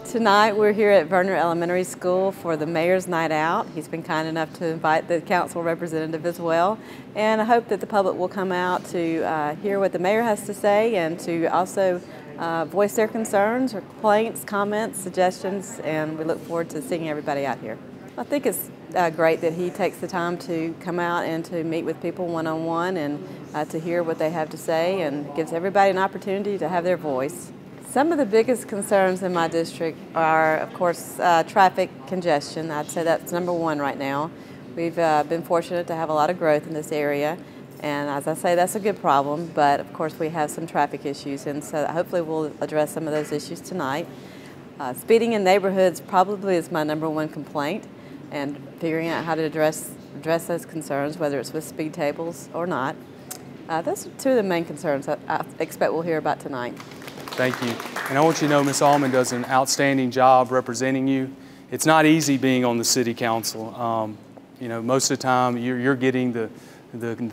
Tonight we're here at Verner Elementary School for the Mayor's Night Out. He's been kind enough to invite the council representative as well, and I hope that the public will come out to hear what the mayor has to say and to also voice their concerns or complaints, comments, suggestions, and we look forward to seeing everybody out here. I think it's great that he takes the time to come out and to meet with people one-on-one and to hear what they have to say, and gives everybody an opportunity to have their voice. Some of the biggest concerns in my district are, of course, traffic congestion. I'd say that's number one right now. We've been fortunate to have a lot of growth in this area, and as I say, that's a good problem, but of course we have some traffic issues, and so hopefully we'll address some of those issues tonight. Speeding in neighborhoods probably is my number one complaint, and figuring out how to address those concerns, whether it's with speed tables or not. Those are two of the main concerns I expect we'll hear about tonight. Thank you. And I want you to know Ms. Allman does an outstanding job representing you. It's not easy being on the city council. You know, most of the time you're getting the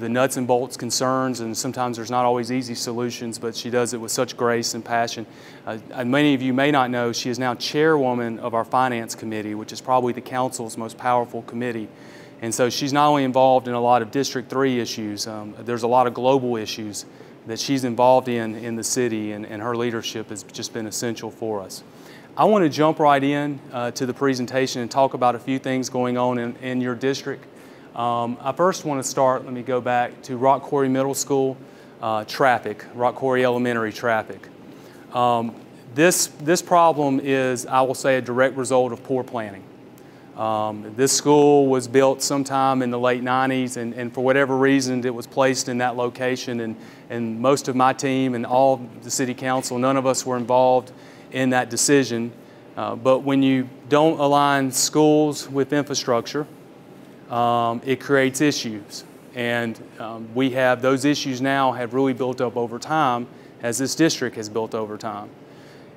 nuts and bolts concerns, and sometimes there's not always easy solutions, but she does it with such grace and passion. Many of you may not know, she is now chairwoman of our finance committee, which is probably the council's most powerful committee. And so she's not only involved in a lot of District 3 issues, there's a lot of global issues that she's involved in the city, and her leadership has just been essential for us. I want to jump right in to the presentation and talk about a few things going on in your district. I first want to start, let me go back to Rock Quarry Middle School traffic, Rock Quarry Elementary traffic. This problem is, I will say, a direct result of poor planning. This school was built sometime in the late 90s, and for whatever reason it was placed in that location, and most of my team and all the city council, none of us were involved in that decision. But when you don't align schools with infrastructure, it creates issues. And we have those issues now have really built up over time as this district has built over time.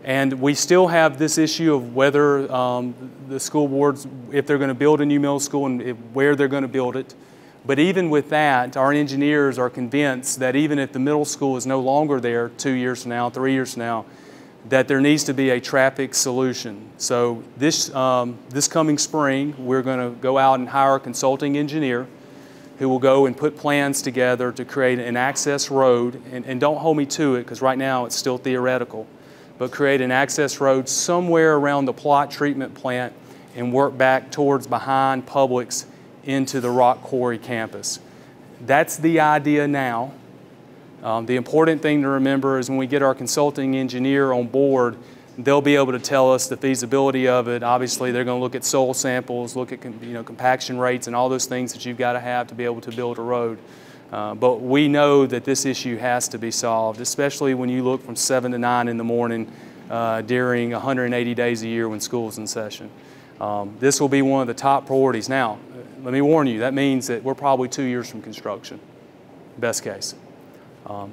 And we still have this issue of whether the school boards, if they're going to build a new middle school and where they're going to build it. But even with that, our engineers are convinced that even if the middle school is no longer there 2 years from now, 3 years from now, that there needs to be a traffic solution. So this coming spring, we're going to go out and hire a consulting engineer who will go and put plans together to create an access road. And don't hold me to it, because right now it's still theoretical. But create an access road somewhere around the Plot treatment plant and work back towards behind Publix into the Rock Quarry campus. That's the idea now. The important thing to remember is when we get our consulting engineer on board, they'll be able to tell us the feasibility of it. Obviously, they're going to look at soil samples, look at compaction rates and all those things that you've got to have to be able to build a road. But we know that this issue has to be solved, especially when you look from 7 to 9 in the morning during 180 days a year when school's in session. This will be one of the top priorities. Now, let me warn you, that means that we're probably 2 years from construction, best case.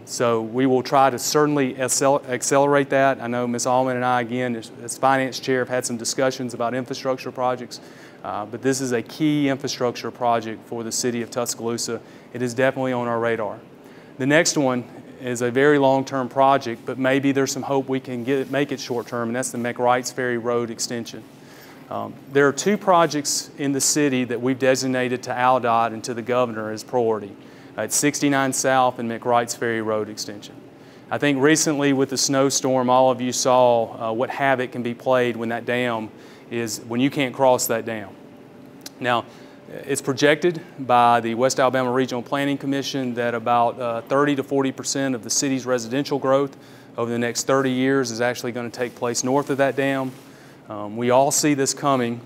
So we will try to certainly accelerate that. I know Ms. Allman and I, again, as finance chair, have had some discussions about infrastructure projects. But this is a key infrastructure project for the city of Tuscaloosa. It is definitely on our radar. The next one is a very long-term project, but maybe there's some hope we can make it short-term, and that's the McWrights Ferry Road extension. There are two projects in the city that we've designated to ALDOT and to the governor as priority. It's 69 South and McWrights Ferry Road extension. I think recently with the snowstorm, all of you saw what havoc can be played when that dam when you can't cross that dam. Now, it's projected by the West Alabama Regional Planning Commission that about 30 to 40% of the city's residential growth over the next 30 years is actually going to take place north of that dam. We all see this coming,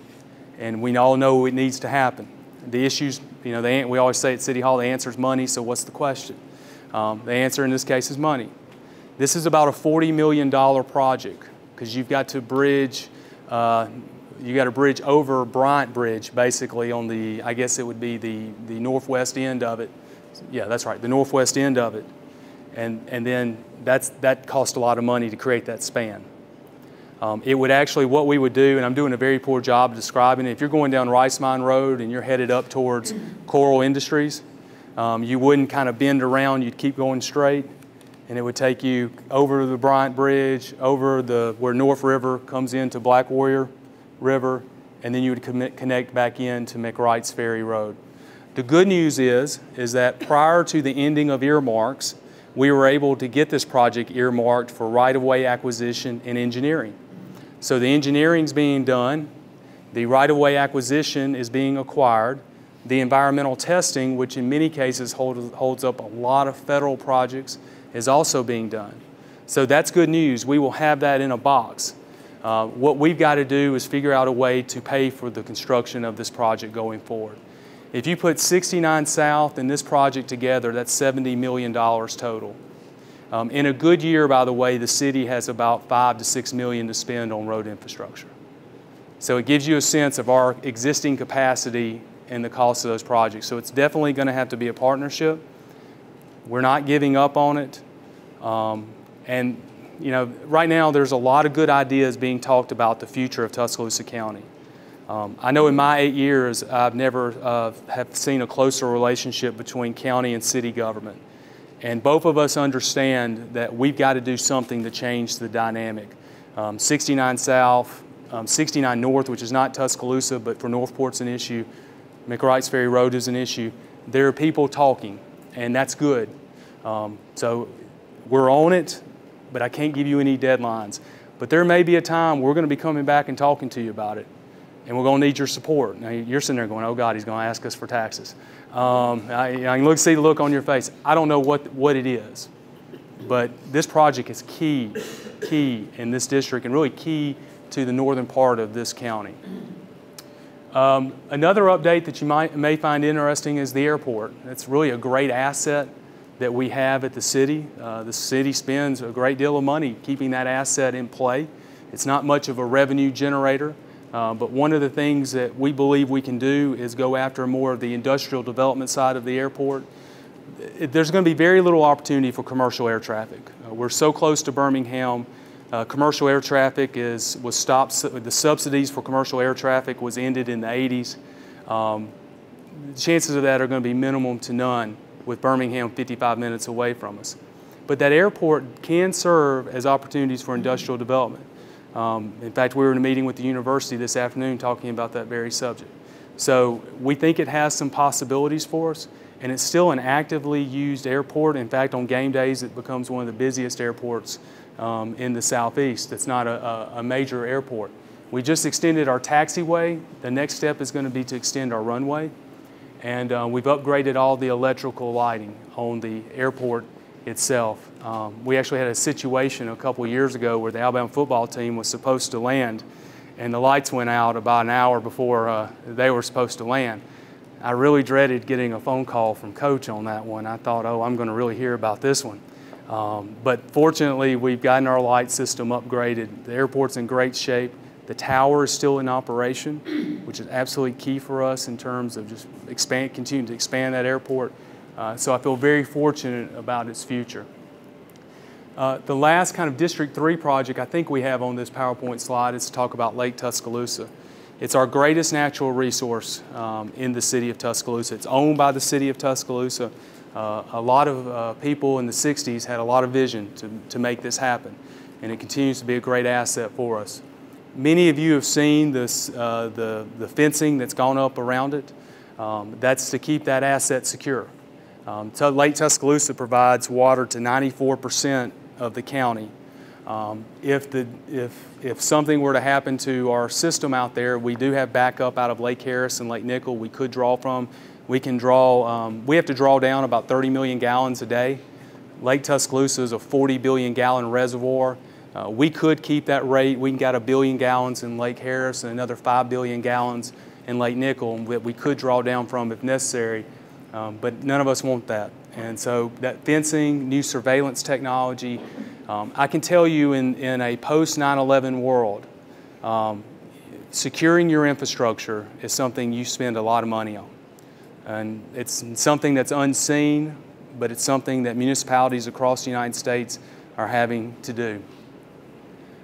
and we all know it needs to happen. The issues, we always say at City Hall, the answer is money, so what's the question? The answer in this case is money. This is about a $40 million project, because you've got to bridge over Bryant Bridge, basically on the, I guess it would be the northwest end of it. Yeah, that's right, the northwest end of it. And then that cost a lot of money to create that span. It would actually, what we would do, and I'm doing a very poor job describing it, if you're going down Rice Mine Road and you're headed up towards Coral Industries, you wouldn't kind of bend around, you'd keep going straight. and it would take you over the Bryant Bridge, over where North River comes into Black Warrior River, and then you would connect back into McWright's Ferry Road. The good news is that prior to the ending of earmarks, we were able to get this project earmarked for right-of-way acquisition and engineering. So the engineering's being done, the right-of-way acquisition is being acquired, the environmental testing, which in many cases holds up a lot of federal projects, is also being done. So that's good news. We will have that in a box. What we've got to do is figure out a way to pay for the construction of this project going forward. If you put 69 South and this project together, that's $70 million total. In a good year, by the way, the city has about $5 to $6 million to spend on road infrastructure. So it gives you a sense of our existing capacity and the cost of those projects. So it's definitely going to have to be a partnership. We're not giving up on it. And you know, right now there's a lot of good ideas being talked about the future of Tuscaloosa County. I know in my 8 years, I've never have seen a closer relationship between county and city government. And both of us understand that we've got to do something to change the dynamic. 69 South, 69 North, which is not Tuscaloosa, but for Northport's an issue. McWright's Ferry Road is an issue. There are people talking, and that's good. So we're on it, but I can't give you any deadlines. But there may be a time we're going to be coming back and talking to you about it, and we're going to need your support. Now, you're sitting there going, oh, God, he's going to ask us for taxes. I can see the look on your face. I don't know what it is, but this project is key in this district and really key to the northern part of this county. Another update that you may find interesting is the airport. It's really a great asset that we have at the city. The city spends a great deal of money keeping that asset in play. It's not much of a revenue generator, but one of the things that we believe we can do is go after more of the industrial development side of the airport. There's going to be very little opportunity for commercial air traffic. We're so close to Birmingham. Commercial air traffic was stopped. The subsidies for commercial air traffic was ended in the 80s. The chances of that are going to be minimum to none with Birmingham 55 minutes away from us. But that airport can serve as opportunities for industrial development. In fact, we were in a meeting with the university this afternoon talking about that very subject. So we think it has some possibilities for us, and it's still an actively used airport. In fact, on game days, it becomes one of the busiest airports in the southeast. It's not a major airport. We just extended our taxiway. The next step is going to be to extend our runway. And we've upgraded all the electrical lighting on the airport itself. We actually had a situation a couple of years ago where the Alabama football team was supposed to land, and the lights went out about an hour before they were supposed to land. I really dreaded getting a phone call from Coach on that one. I thought, oh, I'm going to really hear about this one. But fortunately, we've gotten our light system upgraded. The airport's in great shape. The tower is still in operation, which is absolutely key for us in terms of just continuing to expand that airport. So I feel very fortunate about its future. The last kind of District 3 project I think we have on this PowerPoint slide is to talk about Lake Tuscaloosa. It's our greatest natural resource in the city of Tuscaloosa. It's owned by the city of Tuscaloosa. A lot of people in the 60s had a lot of vision to make this happen, and it continues to be a great asset for us. Many of you have seen this, the fencing that's gone up around it. That's to keep that asset secure. Lake Tuscaloosa provides water to 94% of the county. If something were to happen to our system out there, we do have backup out of Lake Harris and Lake Nickel we could draw from. We have to draw down about 30 million gallons a day. Lake Tuscaloosa is a 40 billion gallon reservoir. We could keep that rate. We can get 1 billion gallons in Lake Harris and another 5 billion gallons in Lake Nickel that we could draw down from if necessary, but none of us want that. And so that fencing, new surveillance technology, I can tell you in a post 9/11 world, securing your infrastructure is something you spend a lot of money on. And it's something that's unseen, but it's something that municipalities across the United States are having to do.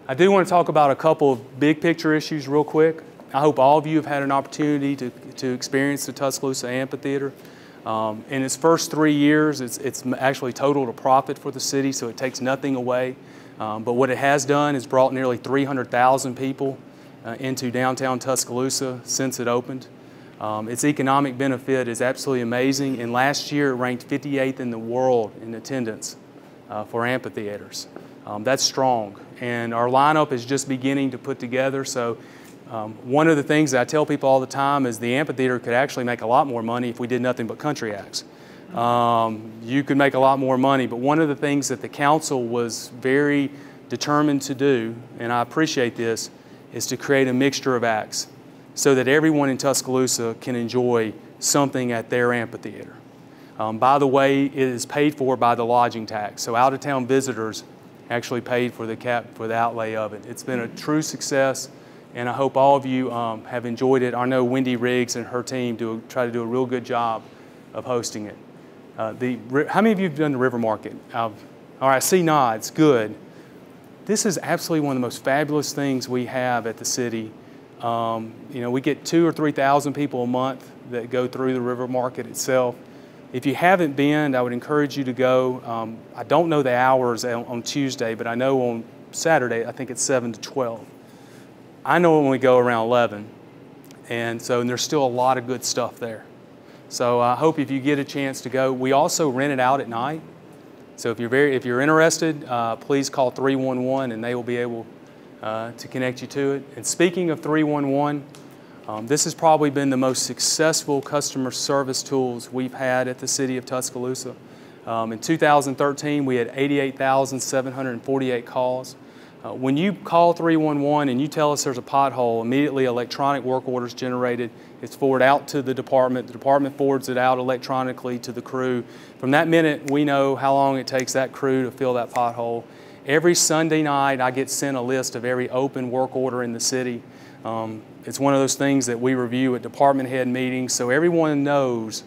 I do want to talk about a couple of big picture issues real quick. I hope all of you have had an opportunity to experience the Tuscaloosa Amphitheater. In its first 3 years, it's actually totaled a profit for the city, so it takes nothing away. But what it has done is brought nearly 300,000 people into downtown Tuscaloosa since it opened. Its economic benefit is absolutely amazing, and last year it ranked 58th in the world in attendance for amphitheaters. That's strong, and our lineup is just beginning to put together. So one of the things that I tell people all the time is the amphitheater could actually make a lot more money if we did nothing but country acts. You could make a lot more money, but one of the things that the council was very determined to do, and I appreciate this, is to create a mixture of acts so that everyone in Tuscaloosa can enjoy something at their amphitheater. By the way, it is paid for by the lodging tax, so out-of-town visitors actually paid for the outlay of it. It's been a true success, and I hope all of you have enjoyed it. I know Wendy Riggs and her team try to do a real good job of hosting it. How many of you have done the River Market? All right, I see nods, good. This is absolutely one of the most fabulous things we have at the city. You know, we get 2,000 or 3,000 people a month that go through the River Market itself. If you haven't been, I would encourage you to go. I don't know the hours on Tuesday, but I know on Saturday, I think it's 7 to 12. I know when we go around 11, and there's still a lot of good stuff there. So I hope if you get a chance to go. We also rent it out at night. So if you're interested, please call 311 and they will be able to connect you to it. And speaking of 311, this has probably been the most successful customer service tools we've had at the city of Tuscaloosa. In 2013, we had 88,748 calls. When you call 311 and you tell us there's a pothole, immediately electronic work orders generated. It's forwarded out to the department forwards it out electronically to the crew. From that minute, we know how long it takes that crew to fill that pothole. Every Sunday night, I get sent a list of every open work order in the city. It's one of those things that we review at department head meetings, so everyone knows,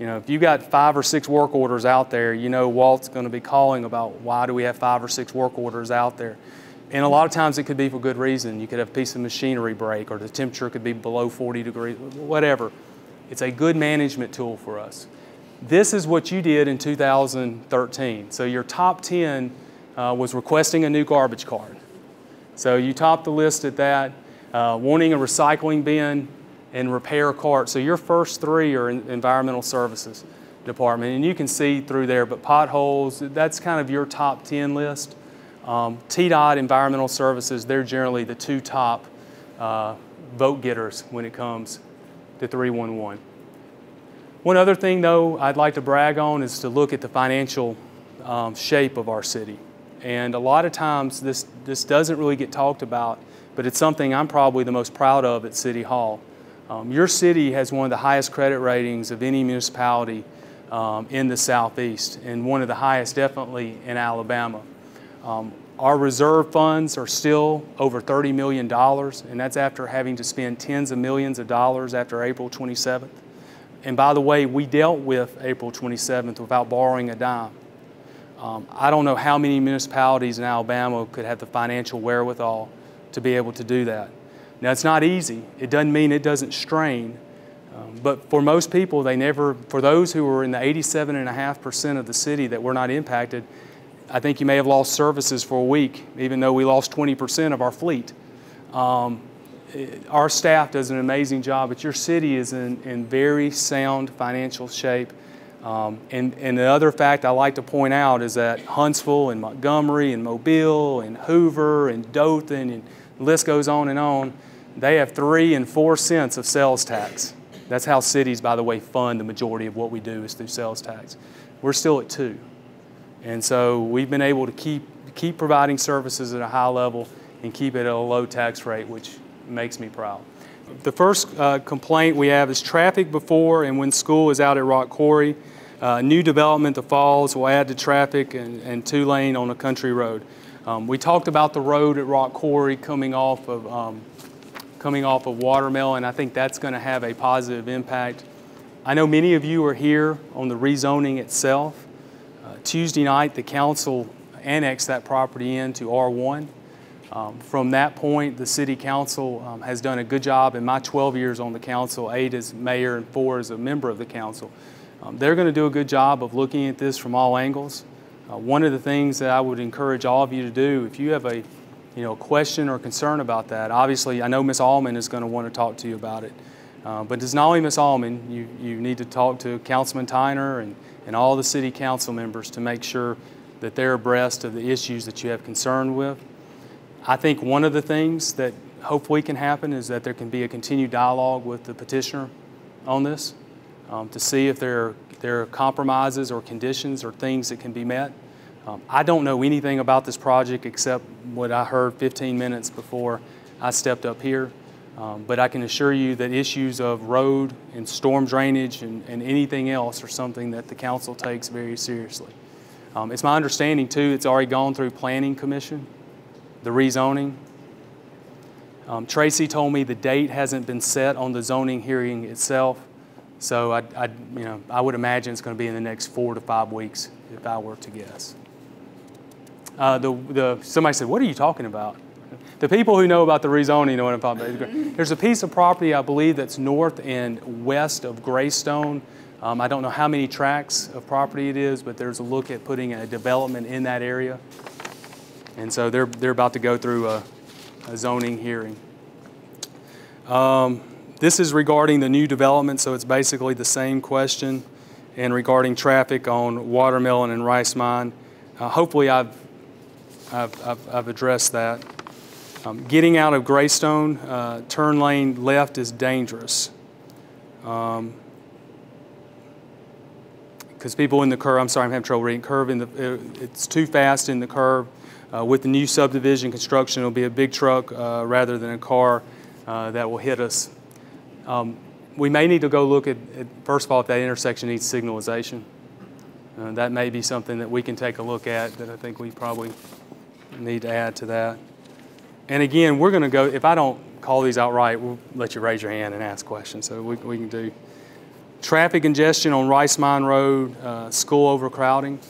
you know, if you got 5 or 6 work orders out there, you know Walt's going to be calling about why do we have 5 or 6 work orders out there. And a lot of times it could be for good reason. You could have a piece of machinery break, or the temperature could be below 40 degrees, whatever. It's a good management tool for us. This is what you did in 2013. So your top 10 was requesting a new garbage cart. So you topped the list at that, wanting a recycling bin and repair a cart. So your first 3 are in environmental services department, and you can see through there, but potholes, that's kind of your top 10 list. TDOT, environmental services, they're generally the 2 top vote getters when it comes to 311. One other thing though I'd like to brag on is to look at the financial shape of our city. And a lot of times this doesn't really get talked about, but it's something I'm probably the most proud of at City Hall. Your city has one of the highest credit ratings of any municipality in the Southeast, and one of the highest definitely in Alabama. Our reserve funds are still over $30 million, and that's after having to spend tens of millions of dollars after April 27th. And by the way, we dealt with April 27th without borrowing a dime. I don't know how many municipalities in Alabama could have the financial wherewithal to be able to do that. Now, it's not easy. It doesn't mean it doesn't strain. But for most people, for those who were in the 87.5% of the city that were not impacted, I think you may have lost services for a week, even though we lost 20% of our fleet. Our staff does an amazing job, but your city is in very sound financial shape. And the other fact I like to point out is that Huntsville and Montgomery and Mobile and Hoover and Dothan, and the list goes on, they have 3 and 4 cents of sales tax. That's how cities, by the way, fund the majority of what we do is through sales tax. We're still at 2. And so we've been able to keep providing services at a high level and keep it at a low tax rate, which makes me proud. The first complaint we have is traffic before and when school is out at Rock Quarry. New development, the Falls, will add to traffic and 2-lane on a country road. We talked about the road at Rock Quarry coming off of Watermelon. I think that's going to have a positive impact. I know many of you are here on the rezoning itself. Tuesday night, the council annexed that property into R1. From that point, the city council has done a good job in my 12 years on the council, 8 as mayor and 4 as a member of the council. They're going to do a good job of looking at this from all angles. One of the things that I would encourage all of you to do, if you have a question or concern about that, obviously I know Ms. Allman is going to want to talk to you about it. But it's not only Ms. Allman, you need to talk to Councilman Tyner and all the city council members to make sure that they're abreast of the issues that you have concern with. I think one of the things that hopefully can happen is that there can be a continued dialogue with the petitioner on this to see if there are compromises or conditions or things that can be met. I don't know anything about this project except what I heard 15 minutes before I stepped up here. But I can assure you that issues of road and storm drainage and anything else are something that the council takes very seriously. It's my understanding too, it's already gone through Planning Commission, the rezoning. Tracy told me the date hasn't been set on the zoning hearing itself, so I would imagine it's going to be in the next 4 to 5 weeks if I were to guess. Somebody said, "What are you talking about?" The people who know about the rezoning know what I'm talking about. There's a piece of property, I believe, that's north and west of Greystone. I don't know how many tracts of property it is, but there's a look at putting a development in that area. And so they're about to go through a zoning hearing. This is regarding the new development, so it's basically the same question. And regarding traffic on Watermelon and Rice Mine, hopefully I've addressed that. Getting out of Greystone, turn lane left is dangerous. Because people in the curve, I'm sorry, I'm having trouble reading, it's too fast in the curve. With the new subdivision construction, it'll be a big truck rather than a car that will hit us. We may need to go look at, first of all, if that intersection needs signalization. That may be something that we can take a look at that I think we probably need to add to that. And again, we're going to go, if I don't call these out right, we'll let you raise your hand and ask questions. So we can do traffic congestion on Rice Mine Road, school overcrowding.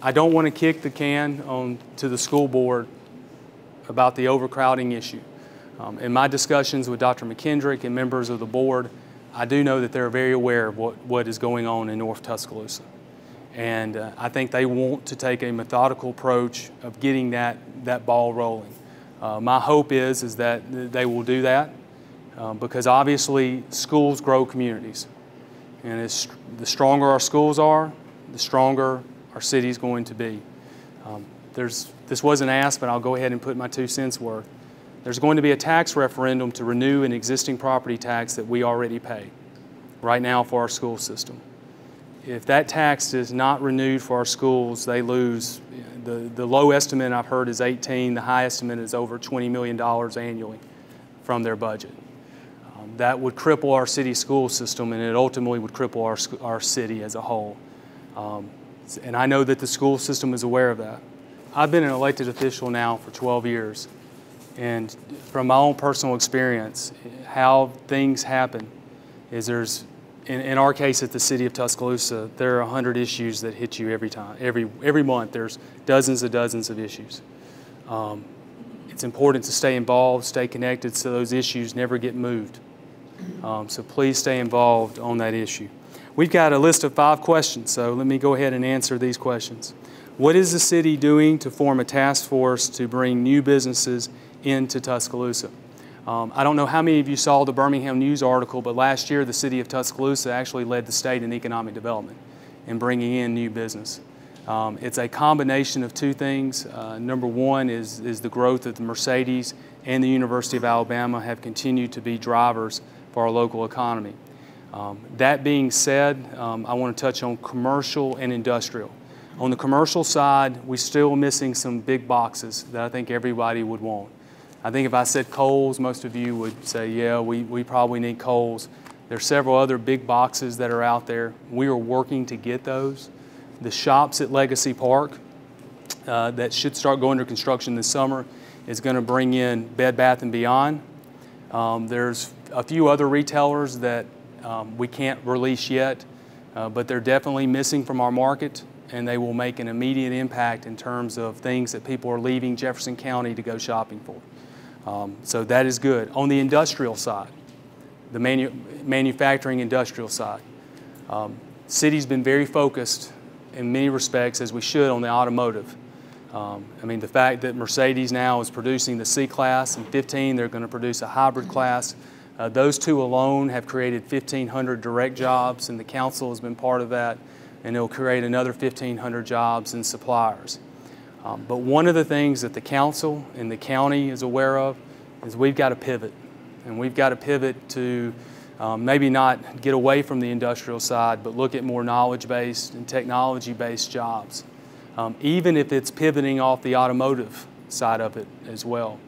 I don't want to kick the can to the school board about the overcrowding issue. In my discussions with Dr. McKendrick and members of the board, I do know that they're very aware of what is going on in North Tuscaloosa. And I think they want to take a methodical approach of getting that ball rolling. My hope is that they will do that because obviously schools grow communities. And the stronger our schools are, the stronger our city is going to be. This wasn't asked, but I'll go ahead and put my 2 cents worth. There's going to be a tax referendum to renew an existing property tax that we already pay right now for our school system. If that tax is not renewed for our schools, they lose. The low estimate I've heard is 18. The high estimate is over $20 million annually from their budget. That would cripple our city school system, and it ultimately would cripple our city as a whole. And I know that the school system is aware of that. I've been an elected official now for 12 years, and from my own personal experience, how things happen is in our case at the city of Tuscaloosa, there are 100 issues that hit you every time. Every month there's dozens of issues. It's important to stay involved, stay connected so those issues never get moved. So please stay involved on that issue. We've got a list of 5 questions, so let me go ahead and answer these questions. What is the city doing to form a task force to bring new businesses into Tuscaloosa? I don't know how many of you saw the Birmingham News article, but last year the city of Tuscaloosa actually led the state in economic development and bringing in new business. It's a combination of 2 things. Number one is the growth of the Mercedes and the University of Alabama have continued to be drivers for our local economy. That being said, I want to touch on commercial and industrial. On the commercial side, we're still missing some big boxes that I think everybody would want. I think if I said Kohl's, most of you would say, yeah, we probably need Kohl's. There's several other big boxes that are out there. We are working to get those. The shops at Legacy Park that should start going to construction this summer is going to bring in Bed Bath & Beyond. There's a few other retailers that we can't release yet, but they're definitely missing from our market, and they will make an immediate impact in terms of things that people are leaving Jefferson County to go shopping for. So that is good. On the industrial side, the manufacturing industrial side, city's been very focused in many respects, as we should, on the automotive. I mean, the fact that Mercedes now is producing the C-Class, and 15 they're going to produce a hybrid class. Those two alone have created 1,500 direct jobs, and the council has been part of that, and it'll create another 1,500 jobs in suppliers. But one of the things that the council and the county is aware of is we've got to pivot, and we've got to pivot to maybe not get away from the industrial side, but look at more knowledge-based and technology-based jobs, even if it's pivoting off the automotive side of it as well.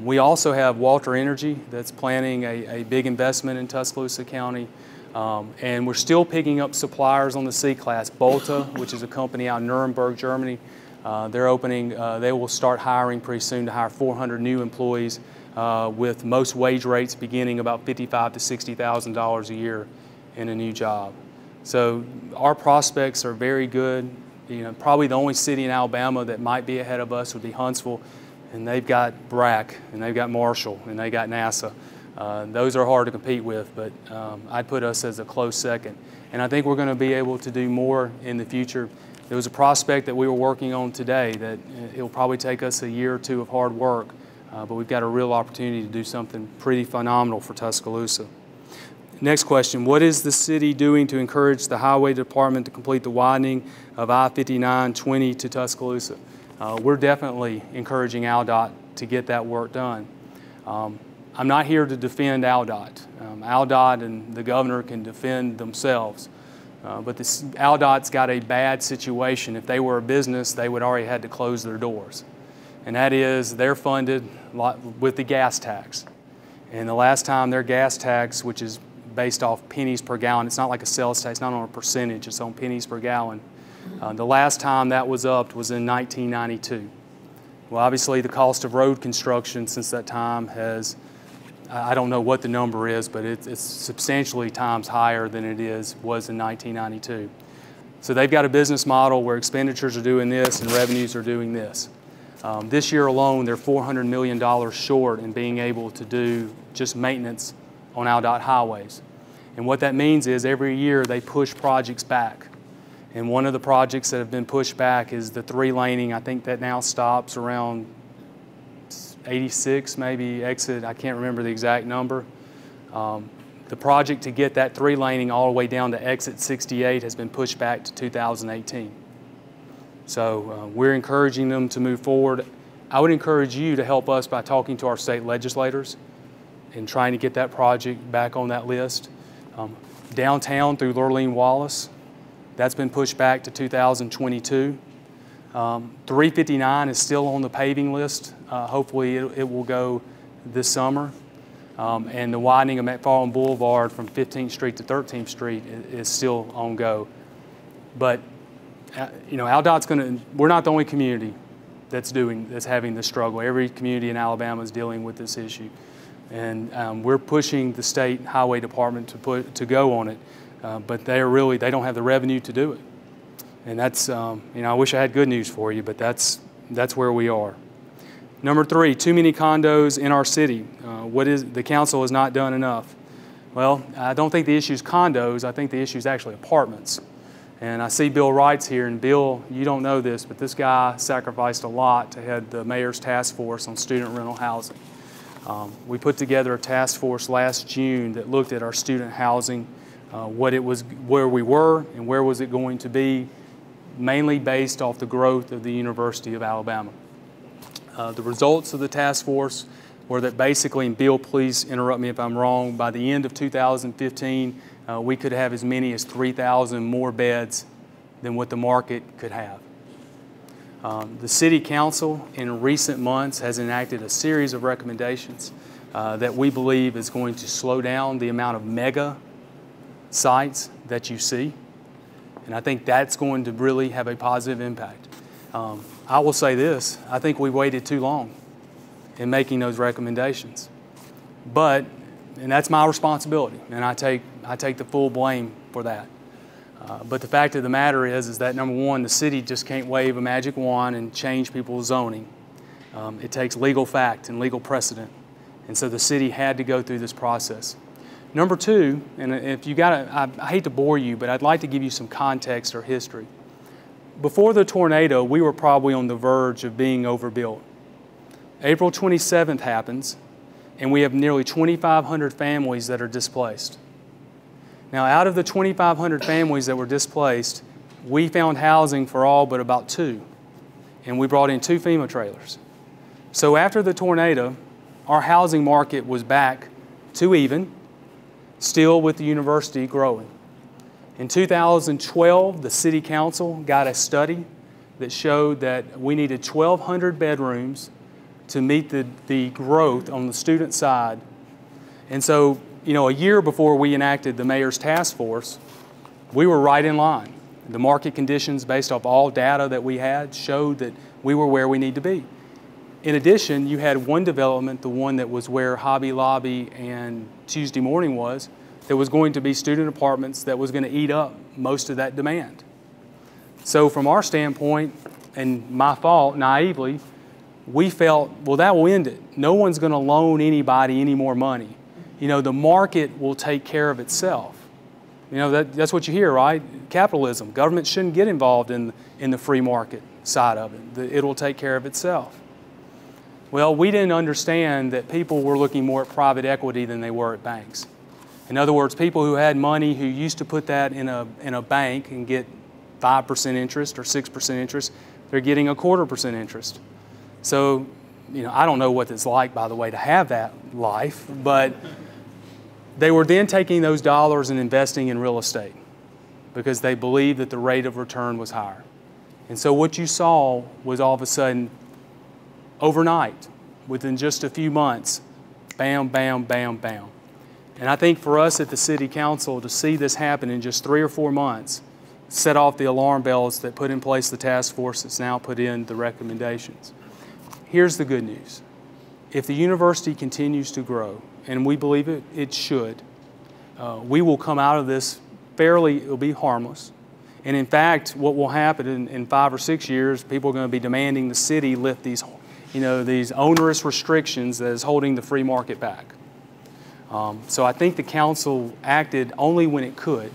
We also have Walter Energy that's planning a big investment in Tuscaloosa County, and we're still picking up suppliers on the C-Class. Bolta, which is a company out in Nuremberg, Germany, they will start hiring pretty soon to hire 400 new employees, with most wage rates beginning about $55,000 to $60,000 a year in a new job. So our prospects are very good. You know, probably the only city in Alabama that might be ahead of us would be Huntsville, and they've got BRAC, and they've got Marshall, and they got NASA. Those are hard to compete with, but I'd put us as a close second. And I think we're going to be able to do more in the future. There was a prospect that we were working on today that it'll probably take us a year or two of hard work, but we've got a real opportunity to do something pretty phenomenal for Tuscaloosa. Next question, what is the city doing to encourage the highway department to complete the widening of I-59-20 to Tuscaloosa? We're definitely encouraging AlDOT to get that work done. I'm not here to defend AlDOT. AlDOT and the governor can defend themselves. But AlDOT's got a bad situation. If they were a business, they would already had to close their doors. And that is, they're funded with the gas tax. And the last time their gas tax, which is based off pennies per gallon, it's not like a sales tax, not on a percentage, it's on pennies per gallon. The last time that was upped was in 1992. Well, obviously the cost of road construction since that time has, I don't know what the number is, but it's substantially times higher than it was in 1992. So they've got a business model where expenditures are doing this and revenues are doing this. This year alone, they're $400 million short in being able to do just maintenance on AlDOT highways. And what that means is every year they push projects back. And one of the projects that have been pushed back is the 3-laning. I think that now stops around 86, maybe exit, I can't remember the exact number. The project to get that 3-laning all the way down to exit 68 has been pushed back to 2018. So we're encouraging them to move forward. I would encourage you to help us by talking to our state legislators and trying to get that project back on that list. Downtown through Lurleen Wallace, that's been pushed back to 2022. 359 is still on the paving list. Hopefully it will go this summer. And the widening of McFarland Boulevard from 15th Street to 13th Street is still on go. But you know, AlDOT's we're not the only community that's having this struggle. Every community in Alabama is dealing with this issue. And we're pushing the state highway department to go on it, but they don't have the revenue to do it. And that's, you know, I wish I had good news for you, but that's where we are. Number 3, too many condos in our city. The council has not done enough? Well, I don't think the issue is condos. I think the issue is actually apartments. And I see Bill Wright's here, and Bill, you don't know this, but this guy sacrificed a lot to head the mayor's task force on student rental housing. We put together a task force last June that looked at our student housing, where we were and where was it going to be, mainly based off the growth of the University of Alabama. The results of the task force were that basically, and Bill, please interrupt me if I'm wrong, by the end of 2015, we could have as many as 3,000 more beds than what the market could have. The City Council in recent months has enacted a series of recommendations that we believe is going to slow down the amount of mega sites that you see. And I think that's going to really have a positive impact. I will say this, I think we waited too long in making those recommendations. And that's my responsibility, and I take the full blame for that. But the fact of the matter is that number one, the city just can't wave a magic wand and change people's zoning. It takes legal fact and legal precedent. And so the city had to go through this process. Number two, and if you got I hate to bore you, but I'd like to give you some context or history. Before the tornado, we were probably on the verge of being overbuilt. April 27th happens, and we have nearly 2,500 families that are displaced. Now, out of the 2,500 families that were displaced, we found housing for all but about 2, and we brought in 2 FEMA trailers. So after the tornado, our housing market was back to even, still with the university growing. In 2012, the City Council got a study that showed that we needed 1,200 bedrooms to meet the growth on the student side. And so, a year before we enacted the mayor's task force, we were right in line. The market conditions, based off all data that we had, showed that we were where we need to be. In addition, you had one development, the one that was where Hobby Lobby and Tuesday Morning was, that was going to be student apartments that was going to eat up most of that demand. So from our standpoint, and my fault, naively, we felt, well, that will end it. No one's going to loan anybody any more money. The market will take care of itself. That's what you hear, right? Capitalism. Government shouldn't get involved in the free market side of it. It will take care of itself. Well, we didn't understand that people were looking more at private equity than they were at banks. In other words, people who had money who used to put that in a bank and get 5% interest or 6% interest, they're getting 0.25% interest. So, I don't know what it's like, by the way, to have that life, but they were then taking those dollars and investing in real estate because they believed that the rate of return was higher. And so what you saw was all of a sudden, overnight, within just a few months, bam, bam, bam, bam. And I think for us at the City Council to see this happen in just 3 or 4 months set off the alarm bells that put in place the task force that's now put in the recommendations. Here's the good news. If the university continues to grow, and we believe it should, we will come out of this it'll be harmless. And in fact, what will happen in 5 or 6 years, people are going to be demanding the city lift these onerous restrictions that is holding the free market back. So I think the council acted only when it could,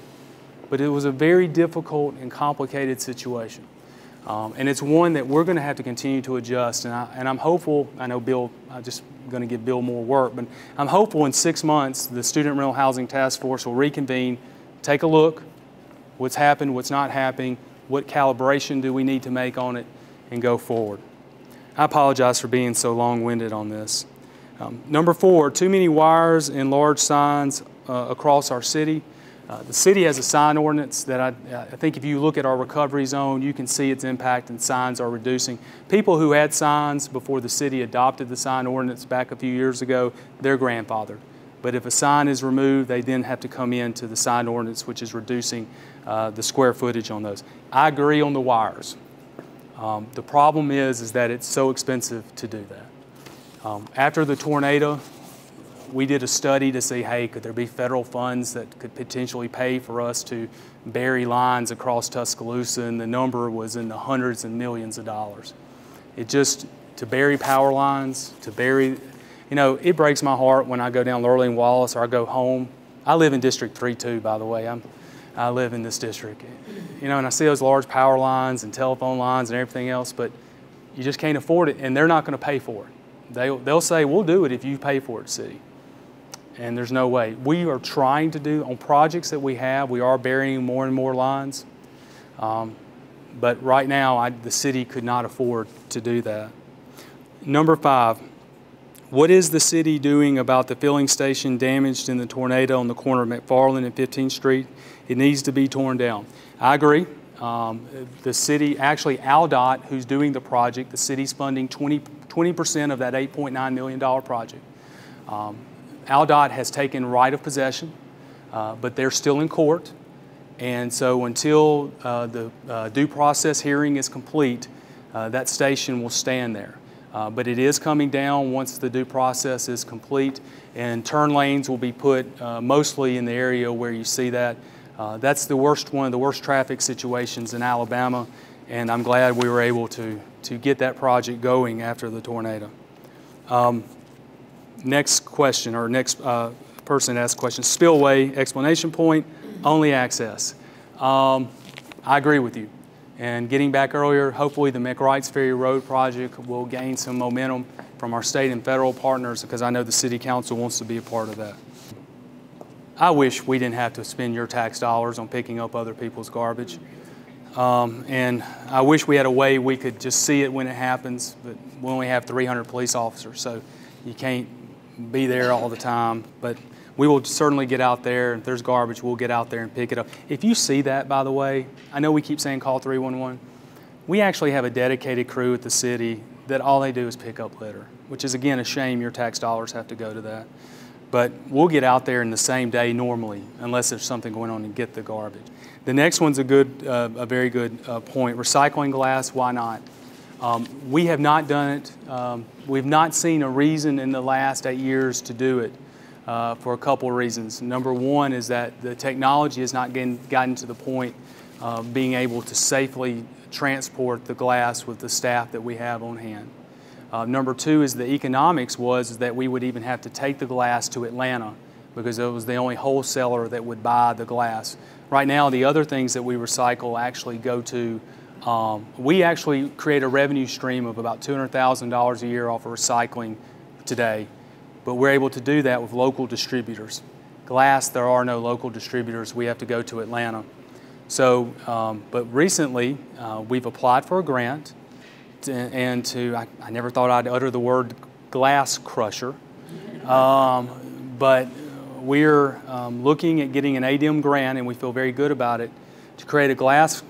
but it was a very difficult and complicated situation. And it's one that we're going to have to continue to adjust. And I'm hopeful, I know Bill, I'm just going to give Bill more work, but I'm hopeful in 6 months the Student Rental Housing Task Force will reconvene, take a look, what's happened, what's not happening, what calibration do we need to make on it, and go forward. I apologize for being so long-winded on this. Number 4, too many wires and large signs across our city. The city has a sign ordinance that I think if you look at our recovery zone, you can see its impact, and signs are reducing. People who had signs before the city adopted the sign ordinance back a few years ago, they're grandfathered. But if a sign is removed, they then have to come into the sign ordinance, which is reducing the square footage on those. I agree on the wires. The problem is that it's so expensive to do that. After the tornado, we did a study to see, hey, could there be federal funds that could potentially pay for us to bury lines across Tuscaloosa, and the number was in the hundreds and millions of dollars. To bury power lines, it breaks my heart when I go down Lurley and Wallace or I go home. I live in District 3 too, by the way. I live in this district. And I see those large power lines and telephone lines and everything else, but you just can't afford it, and they're not going to pay for it. They'll say, we'll do it if you pay for it, city. And there's no way. We are trying to do, on projects that we have, we are burying more and more lines. But right now, the city could not afford to do that. Number 5, what is the city doing about the filling station damaged in the tornado on the corner of McFarland and 15th Street? It needs to be torn down. I agree. The city, actually AlDOT, who's doing the project, the city's funding 20% of that $8.9 million project. AlDOT has taken right of possession, but they're still in court. And so until the due process hearing is complete, that station will stand there. But it is coming down once the due process is complete, and turn lanes will be put mostly in the area where you see that. That's one of the worst traffic situations in Alabama, and I'm glad we were able to get that project going after the tornado. Next question, or next person asked questions. Spillway, explanation point, only access. I agree with you. And getting back earlier, hopefully the McWright's Ferry Road project will gain some momentum from our state and federal partners, because I know the City Council wants to be a part of that. I wish we didn't have to spend your tax dollars on picking up other people's garbage. And I wish we had a way we could just see it when it happens, but we only have 300 police officers, so you can't be there all the time. But we will certainly get out there. If there's garbage, we'll get out there and pick it up. If you see that, by the way, I know we keep saying call 311. We actually have a dedicated crew at the city that all they do is pick up litter, which is, again, a shame your tax dollars have to go to that. But we'll get out there in the same day normally, unless there's something going on, and get the garbage. The next one's a very good point. Recycling glass, why not? We have not done it. We've not seen a reason in the last 8 years to do it for a couple of reasons. Number one is that the technology has not gotten to the point of being able to safely transport the glass with the staff that we have on hand. Number two is the economics was that we would even have to take the glass to Atlanta, because it was the only wholesaler that would buy the glass. Right now, the other things that we recycle actually go to, we actually create a revenue stream of about $200,000 a year off of recycling today, but we're able to do that with local distributors. Glass, there are no local distributors. We have to go to Atlanta. So, but recently, we've applied for a grant, I never thought I'd utter the word glass crusher, but we're looking at getting an ADM grant, and we feel very good about it, to create a glass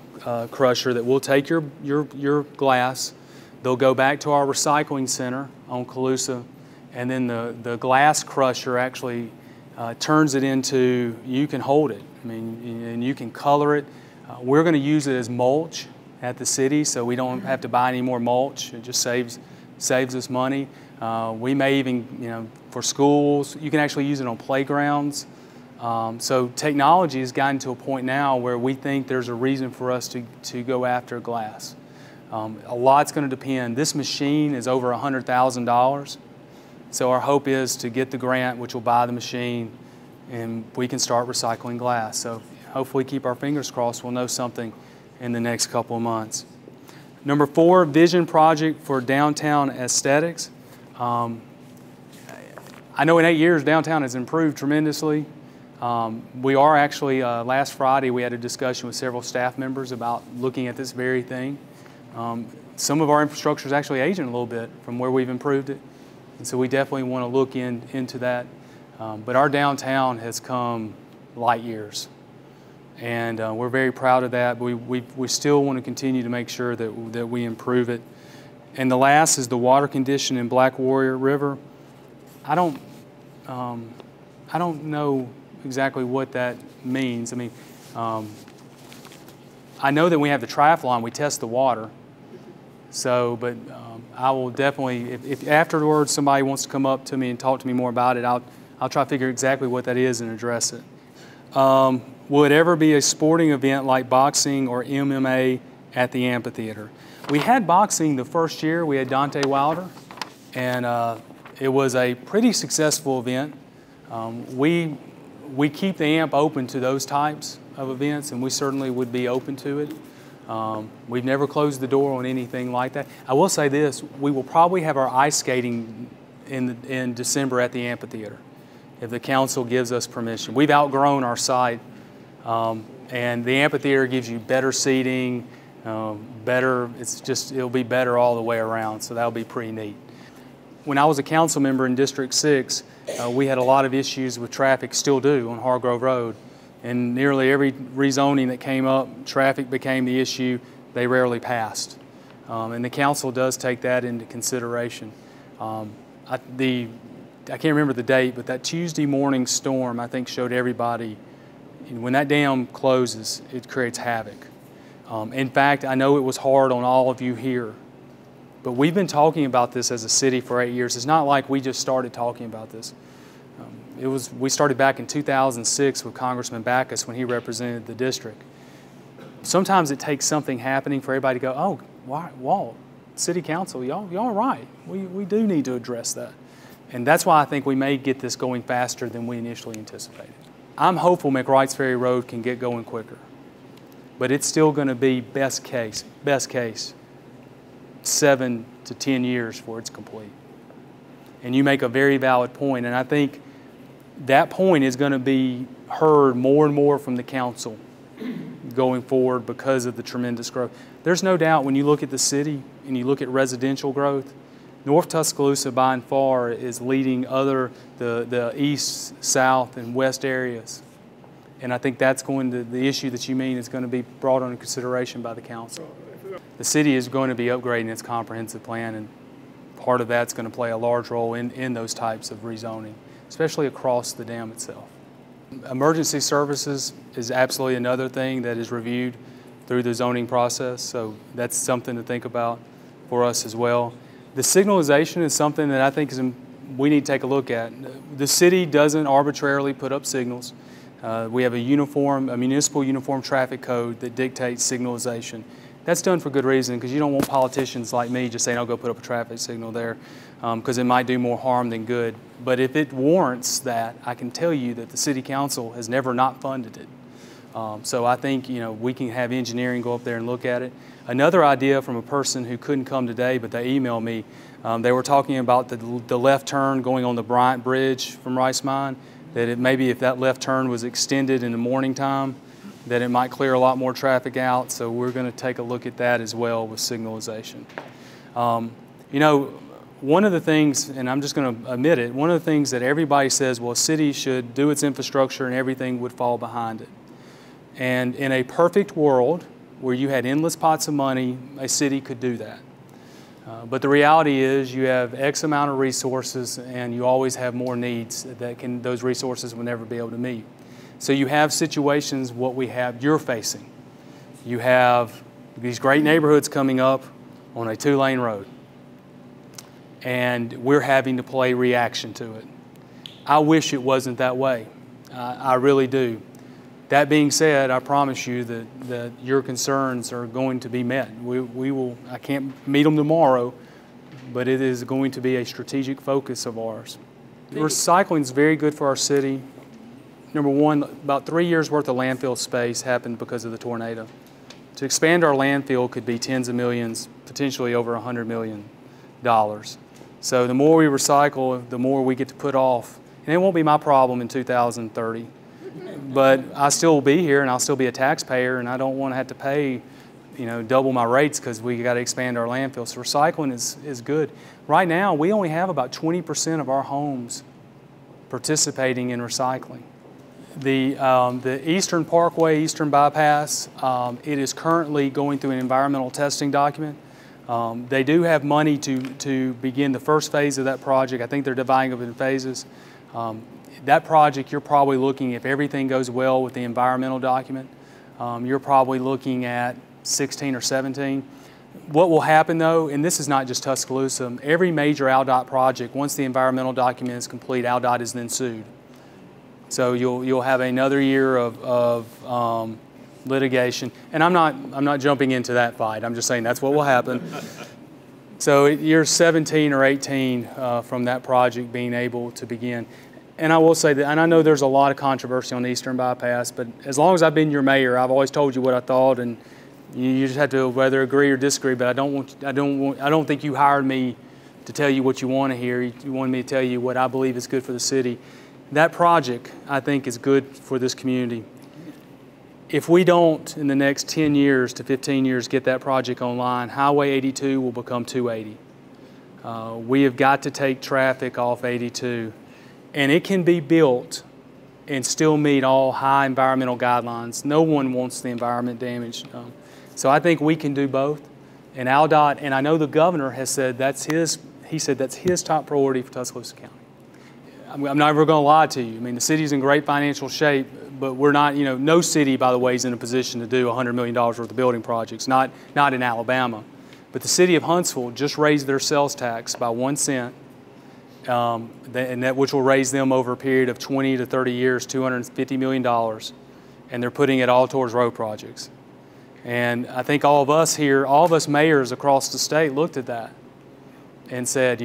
crusher that will take your glass. They'll go back to our recycling center on Tuscaloosa, and then the glass crusher actually turns it into, you can hold it. I mean, and you can color it. We're going to use it as mulch at the city, so we don't have to buy any more mulch. It just saves us money. We may even, for schools, you can actually use it on playgrounds. So technology has gotten to a point now where we think there's a reason for us to go after glass. A lot's going to depend. This machine is over $100,000. So our hope is to get the grant, which will buy the machine, and we can start recycling glass. So hopefully keep our fingers crossed. We'll know something in the next couple of months. Number 4, vision project for downtown aesthetics. I know in 8 years, downtown has improved tremendously. We are actually, last Friday, we had a discussion with several staff members about looking at this very thing. Some of our infrastructure is actually aging a little bit from where we've improved it. And so we definitely want to look into that. But our downtown has come light years. And we're very proud of that. But we still want to continue to make sure that we improve it. And the last is the water condition in Black Warrior River. I don't know exactly what that means. I mean, I know that we have the triathlon, we test the water. So, but I will definitely, if afterwards somebody wants to come up to me and talk to me more about it, I'll try to figure exactly what that is and address it. Will it ever be a sporting event like boxing or MMA at the amphitheater? We had boxing the first year. We had Deontay Wilder, and it was a pretty successful event. We keep the amp open to those types of events, and we certainly would be open to it. We've never closed the door on anything like that. I will say this, we will probably have our ice skating in December at the amphitheater, if the council gives us permission. We've outgrown our site, and the amphitheater gives you better seating, it'll be better all the way around, so that'll be pretty neat. When I was a council member in District 6, we had a lot of issues with traffic, still do, on Hargrove Road. And nearly every rezoning that came up, traffic became the issue. They rarely passed. And the council does take that into consideration. I can't remember the date, but that Tuesday morning storm, I think, showed everybody, when that dam closes, it creates havoc. In fact, I know it was hard on all of you here, but we've been talking about this as a city for 8 years. It's not like we just started talking about this. We started back in 2006 with Congressman Backus when he represented the district. Sometimes it takes something happening for everybody to go, oh, Walt, City Council, y'all right. We do need to address that. And that's why I think we may get this going faster than we initially anticipated. I'm hopeful McWrights Ferry Road can get going quicker, but it's still going to be best case, 7 to 10 years before it's complete. And you make a very valid point, and I think that point is going to be heard more and more from the council going forward because of the tremendous growth. There's no doubt when you look at the city and you look at residential growth, North Tuscaloosa by and far is leading the east, south, and west areas. And I think that's the issue that you mean is going to be brought under consideration by the council. The city is going to be upgrading its comprehensive plan, and part of that's going to play a large role in those types of rezoning, especially across the dam itself. Emergency services is absolutely another thing that is reviewed through the zoning process, so that's something to think about for us as well. The signalization is something that I think we need to take a look at. The city doesn't arbitrarily put up signals. We have a municipal uniform traffic code that dictates signalization. That's done for good reason, because you don't want politicians like me just saying, I'll go put up a traffic signal there, because it might do more harm than good. But if it warrants that, I can tell you that the city council has never not funded it. So I think we can have engineering go up there and look at it. Another idea from a person who couldn't come today, but they emailed me, they were talking about the left turn going on the Bryant Bridge from Rice Mine, that maybe if that left turn was extended in the morning time, that it might clear a lot more traffic out. So we're going to take a look at that as well with signalization. One of the things, and I'm just going to admit it, one of the things that everybody says, well, a city should do its infrastructure and everything would fall behind it. And in a perfect world where you had endless pots of money, a city could do that. But the reality is you have X amount of resources and you always have more needs that those resources will never be able to meet. So you have situations, you're facing. You have these great neighborhoods coming up on a 2-lane road, and we're having to play reaction to it. I wish it wasn't that way. I really do. That being said, I promise you that your concerns are going to be met. I can't meet them tomorrow, but it is going to be a strategic focus of ours. Recycling is very good for our city. Number one, about 3 years worth of landfill space happened because of the tornado. To expand our landfill could be tens of millions, potentially over $100 million. So the more we recycle, the more we get to put off. And it won't be my problem in 2030. But I still will be here and I'll still be a taxpayer, and I don't want to have to pay double my rates because we got to expand our landfill. So recycling is good. Right now, we only have about 20% of our homes participating in recycling. The Eastern Parkway, Eastern Bypass, it is currently going through an environmental testing document. They do have money to begin the first phase of that project. I think they're dividing it in phases. That project, you're probably looking, if everything goes well with the environmental document, you're probably looking at 16 or 17. What will happen though, and this is not just Tuscaloosa, every major ALDOT project, once the environmental document is complete, ALDOT is then sued. So you'll have another year of litigation, and I'm not jumping into that fight. I'm just saying that's what will happen. So year 17 or 18 from that project being able to begin. And I will say that, and I know there's a lot of controversy on the Eastern Bypass, but as long as I've been your mayor, I've always told you what I thought, and you just have to whether agree or disagree. But I don't think you hired me to tell you what you want to hear. You wanted me to tell you what I believe is good for the city. That project, I think, is good for this community. If we don't, in the next 10 years to 15 years, get that project online, Highway 82 will become 280. We have got to take traffic off 82. And it can be built and still meet all high environmental guidelines. No one wants the environment damaged. So I think we can do both. And ALDOT, and I know the governor has said he said that's his top priority for Tuscaloosa County. I'm not ever going to lie to you. I mean, the city's in great financial shape, but we're not, no city, by the way, is in a position to do $100 million worth of building projects, not in Alabama. But the city of Huntsville just raised their sales tax by 1 cent, which will raise them over a period of 20 to 30 years, $250 million, and they're putting it all towards road projects. And I think all of us here, all of us mayors across the state looked at that and said,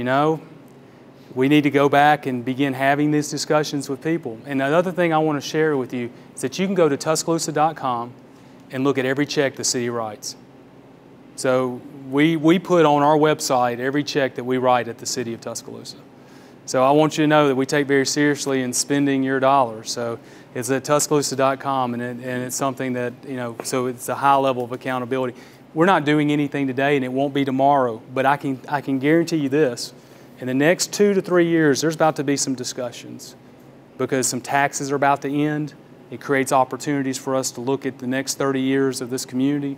we need to go back and begin having these discussions with people. And another thing I want to share with you is that you can go to Tuscaloosa.com and look at every check the city writes. So we put on our website every check that we write at the city of Tuscaloosa. So I want you to know that we take very seriously in spending your dollars. So it's at Tuscaloosa.com, and it's something that, so it's a high level of accountability. We're not doing anything today, and it won't be tomorrow, but I can guarantee you this. In the next 2 to 3 years, there's about to be some discussions because some taxes are about to end. It creates opportunities for us to look at the next 30 years of this community.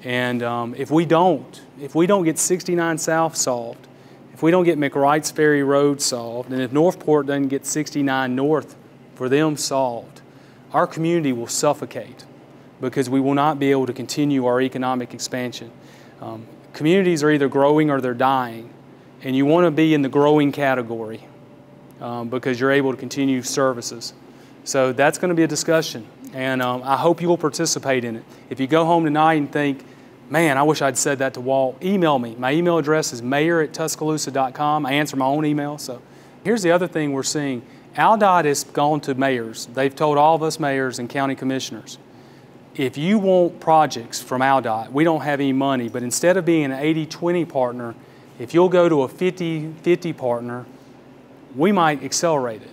And if we don't get 69 South solved, if we don't get McWright's Ferry Road solved, and if Northport doesn't get 69 North for them solved, our community will suffocate because we will not be able to continue our economic expansion. Communities are either growing or they're dying, and you want to be in the growing category because you're able to continue services. So that's going to be a discussion, and I hope you will participate in it. If you go home tonight and think, man, I wish I'd said that to Walt, email me. My email address is mayor@Tuscaloosa.com. I answer my own email. So here's the other thing we're seeing. ALDOT has gone to mayors. They've told all of us mayors and county commissioners, if you want projects from ALDOT, we don't have any money, but instead of being an 80-20 partner, if you'll go to a 50-50 partner, we might accelerate it.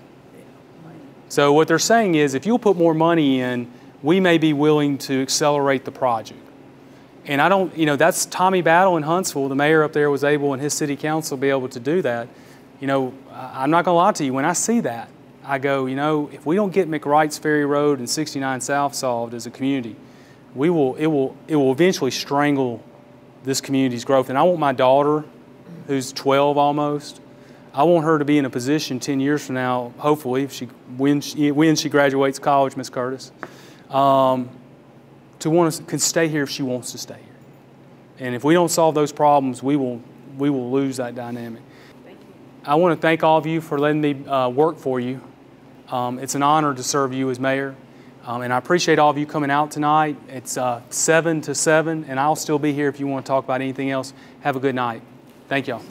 So what they're saying is, if you'll put more money in, we may be willing to accelerate the project. And I don't, that's Tommy Battle in Huntsville. The mayor up there was able, and his city council, be able to do that. I'm not going to lie to you. When I see that, I go, if we don't get McWright's Ferry Road and 69 South solved as a community, it will eventually strangle this community's growth. And I want my daughter, who's 12 almost, I want her to be in a position 10 years from now, hopefully, when she graduates college, Miss Curtis, to can stay here if she wants to stay here. And if we don't solve those problems, we will lose that dynamic. Thank you. I want to thank all of you for letting me work for you. It's an honor to serve you as mayor. And I appreciate all of you coming out tonight. It's 7 to 7, and I'll still be here if you want to talk about anything else. Have a good night. Thank y'all.